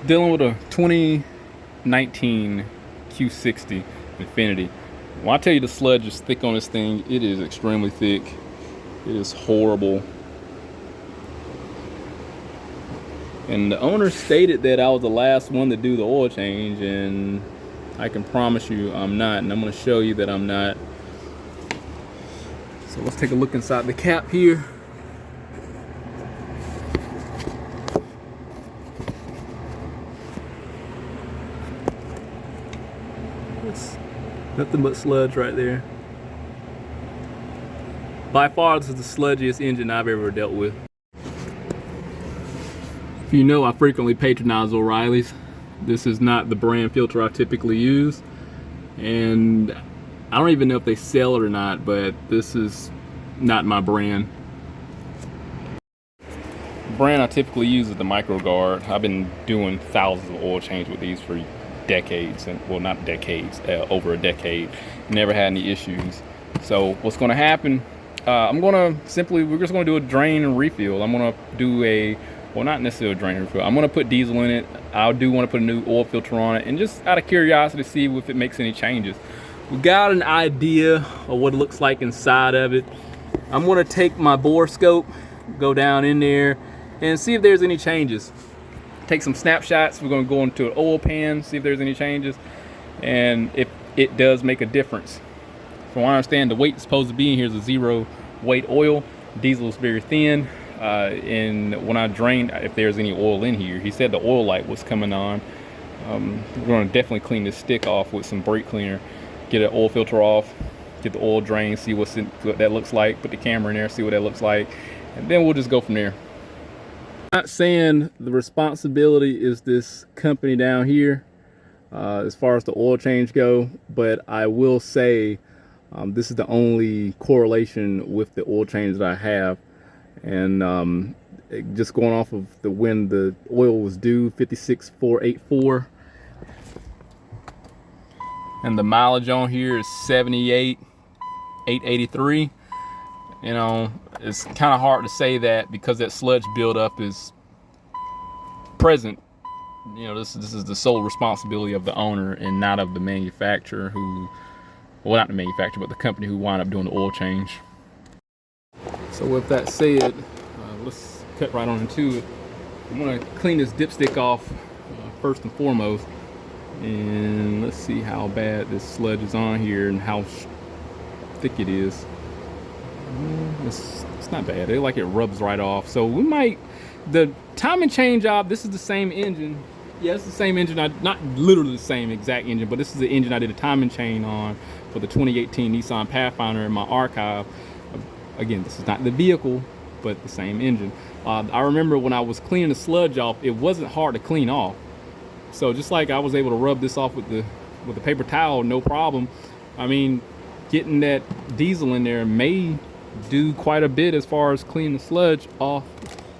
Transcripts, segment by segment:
Dealing with a 2019 Q60 Infiniti. When I tell you the sludge is thick on this thing, it is extremely thick. It is horrible. And the owner stated that I was the last one to do the oil change, and I can promise you I'm not, and I'm going to show you that I'm not. So let's take a look inside the cap here. It's nothing but sludge right there. By far, this is the sludgiest engine I've ever dealt with. If you know, I frequently patronize O'Reilly's. This is not the brand filter I typically use, and I don't even know if they sell it or not, but this is not my brand. The brand I typically use is the Micro Guard. I've been doing thousands of oil change with these for decades, and well, not decades, over a decade. Never had any issues. So what's going to happen? we're just going to do a drain and refill. I'm going to do well, not necessarily a drain and refill. I'm going to put diesel in it. I do want to put a new oil filter on it, and just out of curiosity, see if it makes any changes. We got an idea of what it looks like inside of it. I'm going to take my bore scope, go down in there, and see if there's any changes. Take some snapshots. We're going to go into an oil pan, see if there's any changes, and if it does make a difference. From what I understand, the weight supposed to be in here is a 0 weight oil. Diesel is very thin, and when I drained, if there's any oil in here, he said the oil light was coming on. We're going to definitely clean this stick off with some brake cleaner, get an oil filter off, get the oil drain, see what that looks like, put the camera in there, see what that looks like, and then we'll just go from there. I'm not saying the responsibility is this company down here as far as the oil change go, but I will say this is the only correlation with the oil change that I have, and just going off of when the oil was due, 56,484, and the mileage on here is 78,883. You know, it's kind of hard to say that because that sludge buildup is present. You know, this is the sole responsibility of the owner and not of the manufacturer well, not the manufacturer, but the company who wound up doing the oil change. So with that said, let's cut right on into it. I'm gonna clean this dipstick off first and foremost, and let's see how bad this sludge is on here and how thick it is. It's not bad. It rubs right off. So we might, the timing chain job, this is the same engine. Yeah, it's the same engine. Not literally the same exact engine, but this is the engine I did a timing chain on for the 2018 Nissan Pathfinder in my archive. Again, this is not the vehicle, but the same engine. I remember when I was cleaning the sludge off, it wasn't hard to clean off. So just like I was able to rub this off with the paper towel, no problem. I mean, getting that diesel in there may do quite a bit as far as cleaning the sludge off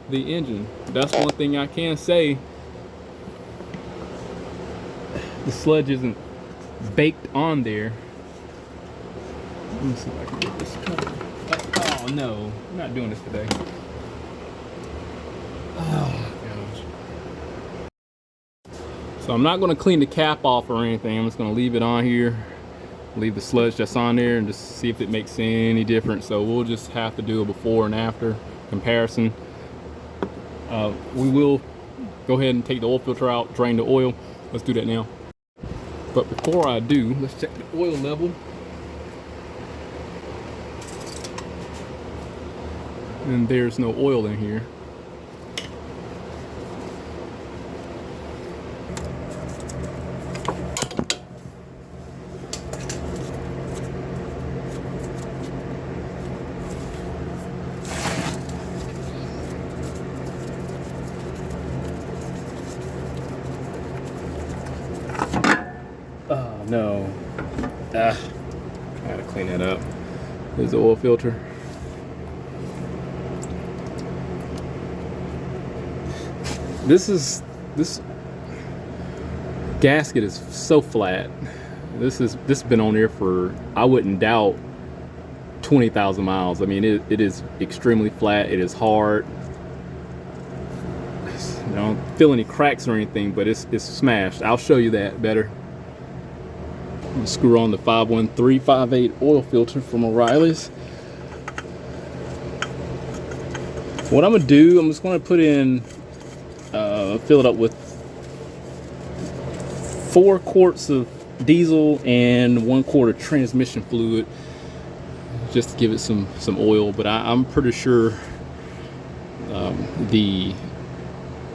the engine. That's one thing I can say. The sludge isn't baked on there. Let me see if I can get this covered. Oh no, I'm not doing this today. Oh gosh. So I'm not going to clean the cap off or anything. I'm just going to leave it on here, leave the sludge that's on there, and just see if it makes any difference. So we'll just have to do a before and after comparison. We will go ahead and take the oil filter out, drain the oil. Let's do that now. But before I do, let's check the oil level. And there's no oil in here. Oh no. I gotta clean that up. There's the oil filter. This gasket is so flat. This has been on there for, I wouldn't doubt, 20,000 miles. I mean, it is extremely flat. It is hard. I don't feel any cracks or anything, but it's smashed. I'll show you that better. Screw on the 51358 oil filter from O'Reilly's. What I'm gonna do, I'm just gonna put in, fill it up with 4 quarts of diesel and 1 quart of transmission fluid, just to give it some oil. But I'm pretty sure the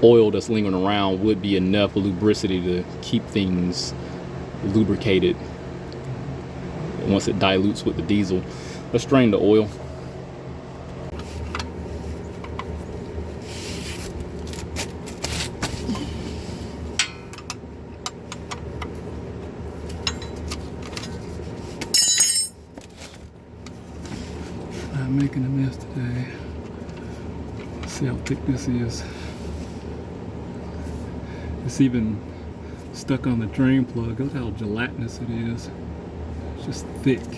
oil that's lingering around would be enough lubricity to keep things lubricated once it dilutes with the diesel. Let's drain the oil. I'm making a mess today. Let's see how thick this is. It's even stuck on the drain plug. Look how gelatinous it is. It's just thick. Look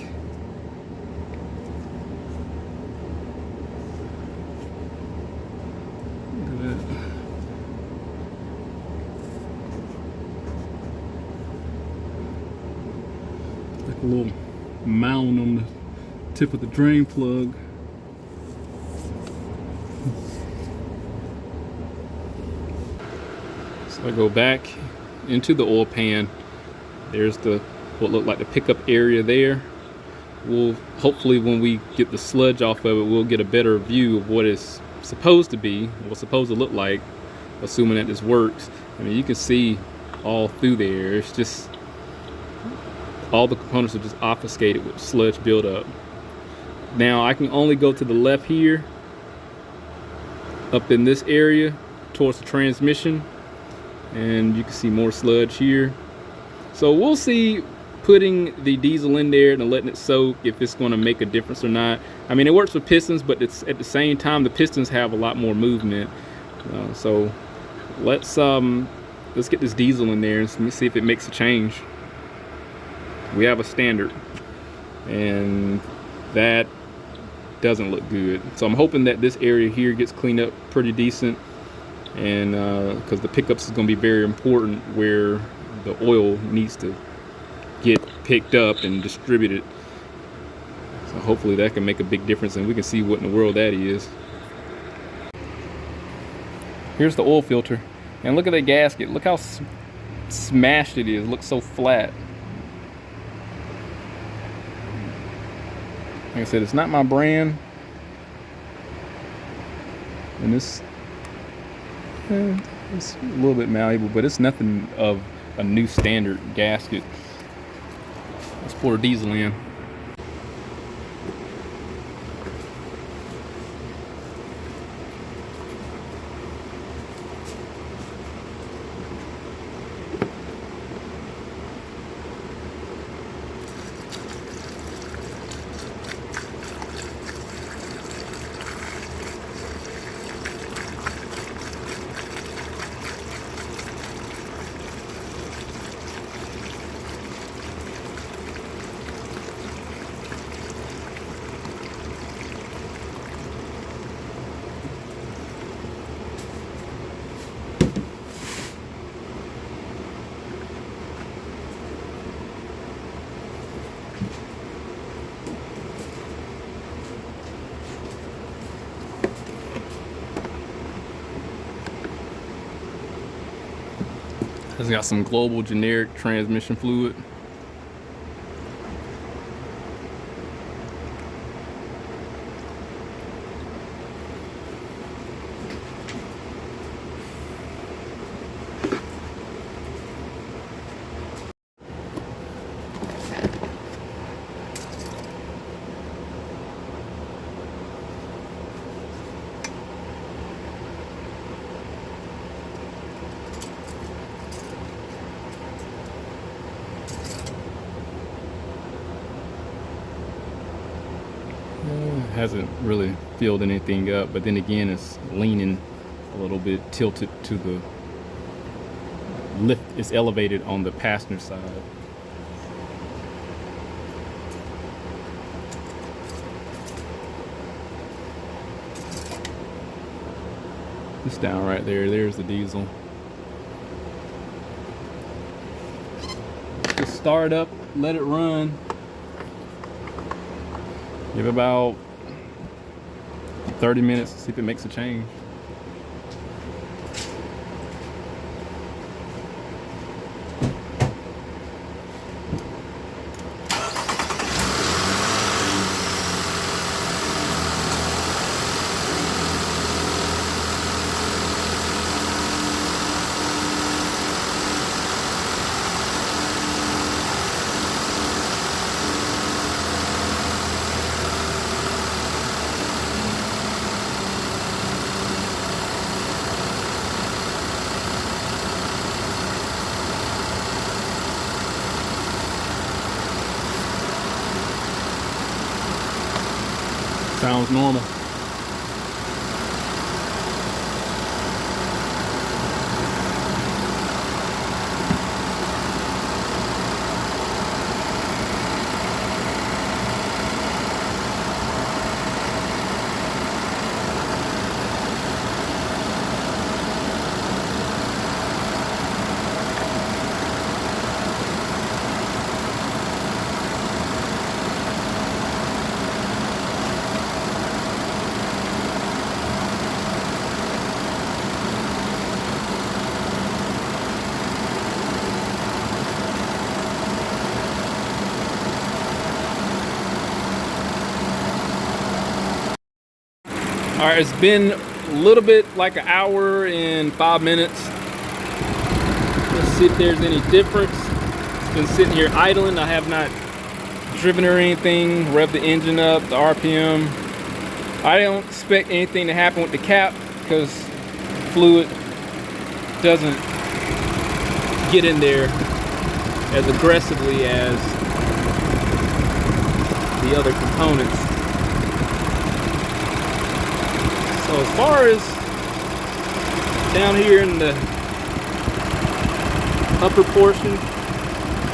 at that. Like a little mound on the tip of the drain plug. So I go back into the oil pan. There's what looked like the pickup area there. We'll hopefully, when we get the sludge off of it, we'll get a better view of what it's supposed to be, what's supposed to look like, assuming that this works. I mean, you can see all through there. It's just all the components are just obfuscated with sludge buildup. Now I can only go to the left here, up in this area towards the transmission, and you can see more sludge here. So we'll see, putting the diesel in there and letting it soak, if it's going to make a difference or not. I mean, it works with pistons, but it's at the same time the pistons have a lot more movement. So let's get this diesel in there and see if it makes a change. We have a standard, and that doesn't look good. So I'm hoping that this area here gets cleaned up pretty decent, and because the pickups is going to be very important, where the oil needs to get picked up and distributed. So hopefully that can make a big difference, and we can see what in the world that is. Here's the oil filter, and look at that gasket. Look how smashed it is. It looks so flat. Like I said, it's not my brand, and it's a little bit malleable, but it's nothing of a new standard gasket. Let's pour diesel in. It's got some global generic transmission fluid. Hasn't really filled anything up, but then again it's leaning a little bit, tilted to the lift. It's elevated on the passenger side. It's down right there. There's the diesel. Just start up, let it run. Give it about 30 minutes to see if it makes a change. Sounds normal. All right, it's been a little bit like an hour and 5 minutes. Let's see if there's any difference. It's been sitting here idling. I have not driven or anything, revved the engine up, the RPM. I don't expect anything to happen with the cap because fluid doesn't get in there as aggressively as the other components. So as far as down here in the upper portion,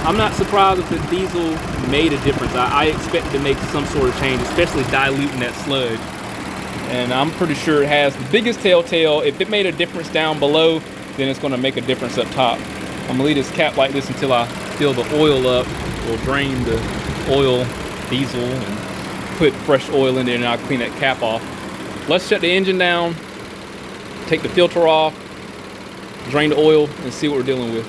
I'm not surprised if the diesel made a difference. I expect to make some sort of change, especially diluting that sludge. And I'm pretty sure it has. The biggest telltale, if it made a difference down below, then it's gonna make a difference up top. I'm gonna leave this cap like this until I fill the oil up. We'll drain the oil, diesel, and put fresh oil in there, and I'll clean that cap off. Let's shut the engine down, take the filter off, drain the oil, and see what we're dealing with.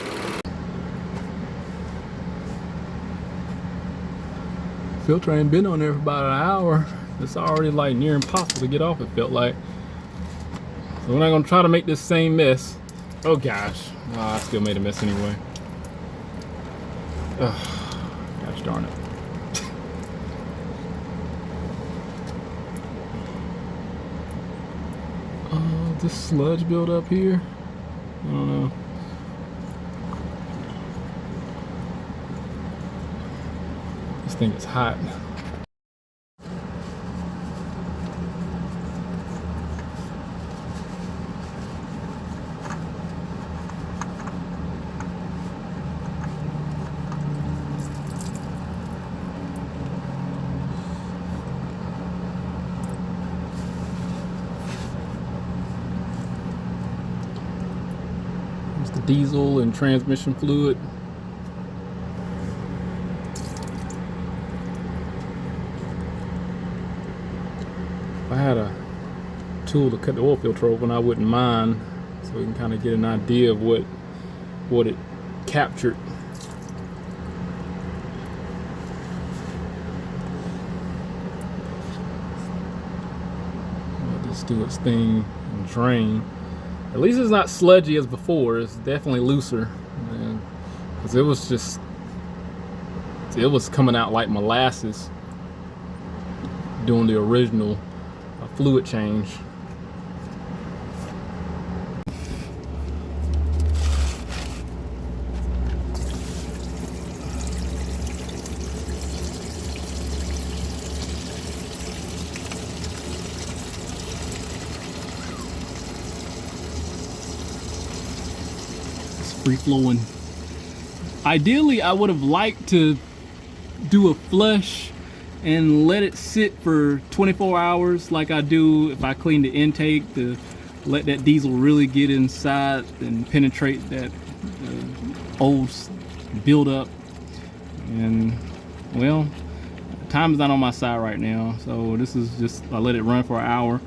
Filter ain't been on there for about an hour. It's already like near impossible to get off, it felt like. So we're not gonna try to make this same mess. Oh gosh, oh, I still made a mess anyway. Ugh, gosh darn it. This sludge build up here, I don't know. This thing is hot. The diesel and transmission fluid. If I had a tool to cut the oil filter open, I wouldn't mind, so we can kind of get an idea of what it captured. Let this do its thing and drain. At least it's not sludgy as before. It's definitely looser, because it was coming out like molasses doing the original fluid change. Free flowing. Ideally, I would have liked to do a flush and let it sit for 24 hours like I do if I clean the intake, the let that diesel really get inside and penetrate that old buildup. And well, time is not on my side right now, so this is just, I let it run for an hour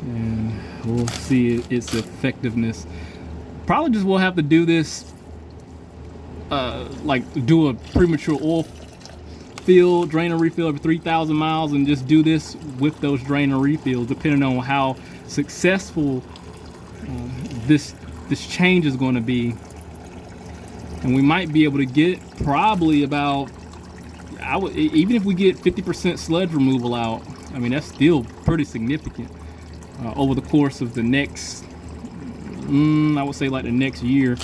and we'll see its effectiveness. Probably just will have to do this like do a premature oil fill, drain and refill every 3,000 miles, and just do this with those drain and refills, depending on how successful this change is going to be. And we might be able to get probably about, even if we get 50% sludge removal out, I mean, that's still pretty significant over the course of the next, I would say like the next year.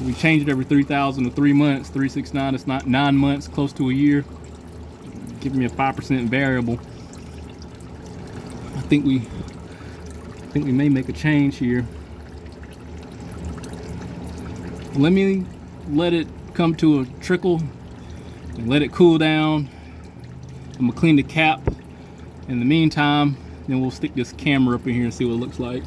We change it every 3,000 to 3 months, 369, it's not 9 months, close to a year, giving me a 5% variable. I think we may make a change here. Let me let it come to a trickle and let it cool down. I'm gonna clean the cap in the meantime, then we'll stick this camera up in here and see what it looks like.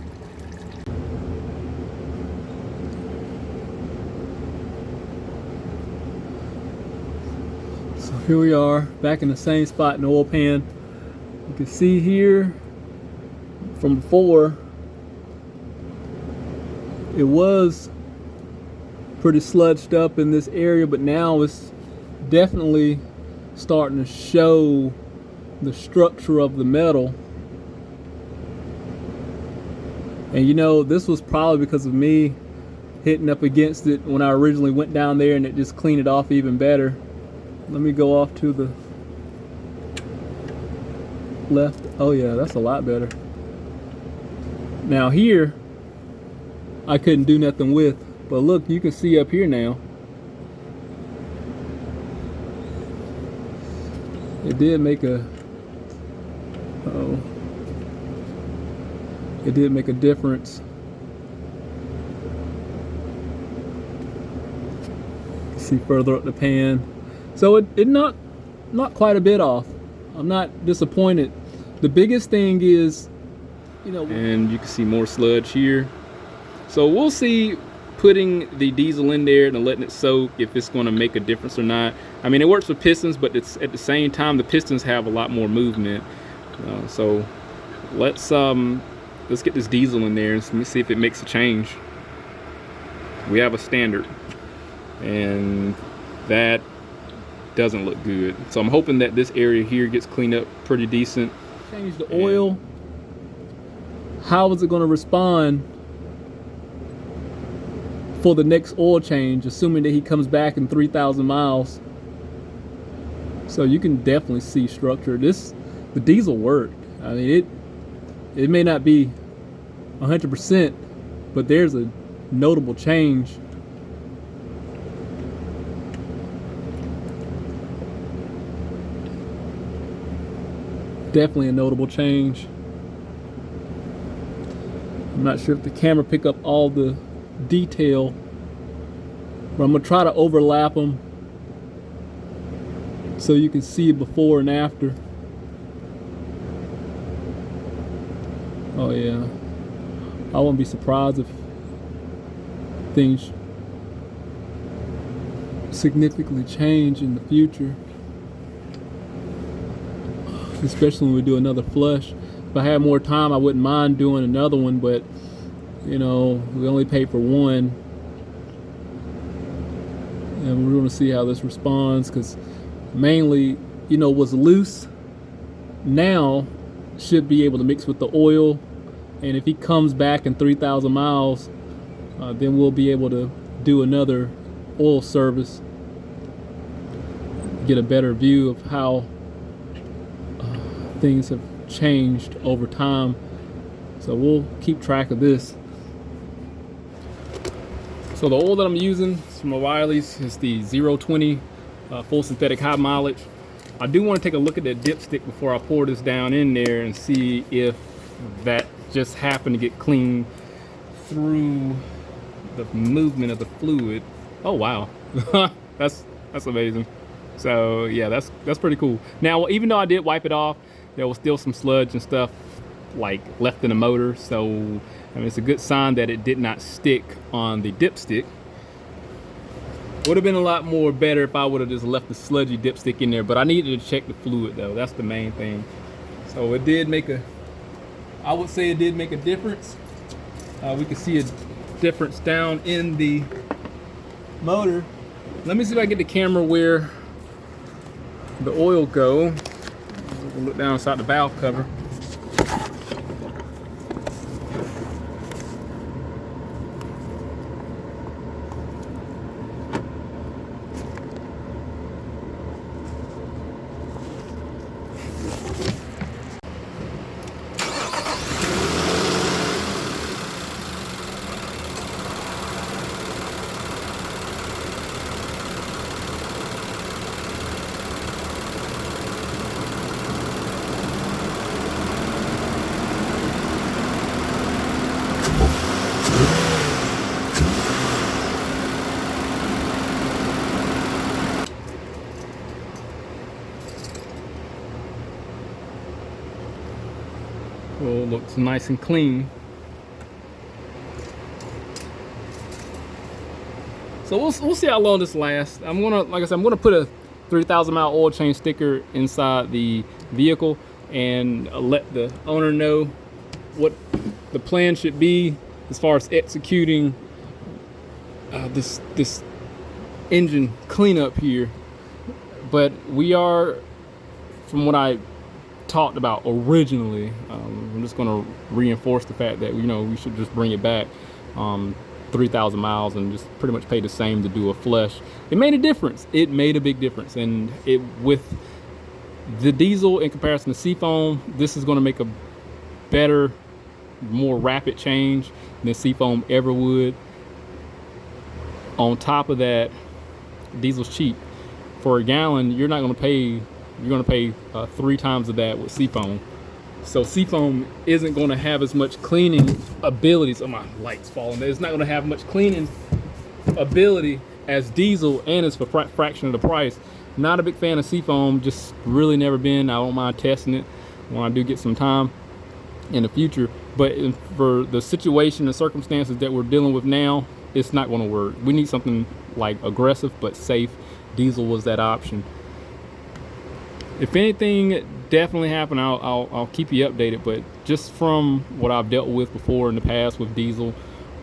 So here we are, back in the same spot in the oil pan. You can see here from before, it was pretty sludged up in this area, but now it's definitely starting to show the structure of the metal. And you know, this was probably because of me hitting up against it when I originally went down there, and it just cleaned it off even better. Let me go off to the left. Oh yeah, that's a lot better. Now here, I couldn't do nothing with, but look, you can see up here now. It did make a, it did make a difference. See further up the pan. So it not quite a bit off. I'm not disappointed. The biggest thing is, you know, and you can see more sludge here. So we'll see, putting the diesel in there and letting it soak, if it's going to make a difference or not. I mean, it works with pistons, but it's at the same time the pistons have a lot more movement. So let's get this diesel in there and see if it makes a change. We have a standard, and that doesn't look good. So I'm hoping that this area here gets cleaned up pretty decent. Change the oil. How is it going to respond for the next oil change, assuming that he comes back in 3,000 miles? So you can definitely see structure. The diesel worked. I mean, it may not be 100%, but there's a notable change. Definitely a notable change. I'm not sure if the camera picked up all the detail, but I'm gonna try to overlap them so you can see before and after. Oh yeah, I wouldn't be surprised if things significantly change in the future, especially when we do another flush. If I had more time, I wouldn't mind doing another one, but you know, we only paid for one, and we're going to see how this responds, because mainly, you know, what's loose now should be able to mix with the oil, and if he comes back in 3,000 miles, then we'll be able to do another oil service, get a better view of how things have changed over time. So we'll keep track of this. So the oil that I'm using from O'Reilly's is the 020 full synthetic high mileage. I do want to take a look at that dipstick before I pour this down in there and see if that just happened to get clean through the movement of the fluid. Oh wow, that's amazing. So yeah, that's pretty cool. Now, even though I did wipe it off, there was still some sludge and stuff like left in the motor. So I mean, it's a good sign that it did not stick on the dipstick. Would have been a lot more better if I would have just left the sludgy dipstick in there, but I needed to check the fluid though. That's the main thing. So it did make a, I would say it did make a difference. We can see a difference down in the motor. Let me see if I get the camera where the oil go. We'll look down inside the valve cover. Well, looks nice and clean. So we'll see how long this lasts. I'm gonna, like I said, I'm gonna put a 3,000 mile oil change sticker inside the vehicle and let the owner know what the plan should be as far as executing this engine cleanup here. But we are, from what I talked about originally, I'm just going to reinforce the fact that, you know, we should just bring it back 3,000 miles and just pretty much pay the same to do a flush. It made a difference. It made a big difference. And it, with the diesel in comparison to Seafoam, this is going to make a better, more rapid change than Seafoam ever would. On top of that, diesel's cheap. For a gallon, you're not going to pay, you're going to pay 3 times of that with Seafoam. So Seafoam isn't going to have as much cleaning abilities. Oh, my light's falling. It's not going to have much cleaning ability as diesel, and it's for fraction of the price. Not a big fan of Seafoam, just really never been. I don't mind testing it when I do get some time in the future. But for the situation and circumstances that we're dealing with now, it's not going to work. We need something like aggressive but safe. Diesel was that option. If anything definitely happened, I'll keep you updated. But just from what I've dealt with before in the past with diesel,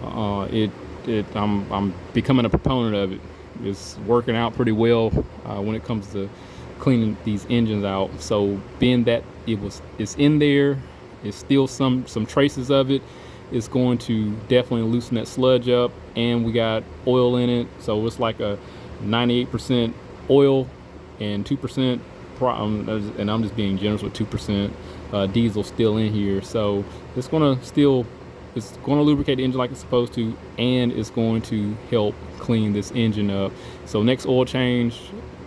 I'm becoming a proponent of it. It's working out pretty well when it comes to cleaning these engines out. So being that it's in there, it's still some traces of it. It's going to definitely loosen that sludge up, and we got oil in it, so it's like a 98% oil and 2%. And I'm just being generous with 2% diesel still in here. So it's going to lubricate the engine like it's supposed to, and it's going to help clean this engine up. So next oil change,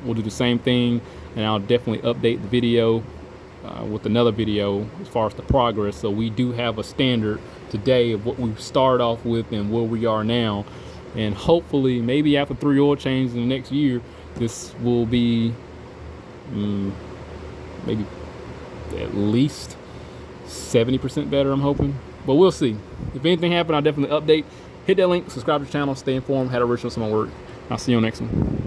we'll do the same thing, and I'll definitely update the video with another video as far as the progress. So we do have a standard today of what we start off with and where we are now, and hopefully maybe after 3 oil changes in the next year, this will be maybe at least 70% better, I'm hoping. But we'll see. If anything happens, I'll definitely update. Hit that link, subscribe to the channel, stay informed, how to original some of my work. I'll see you on the next one.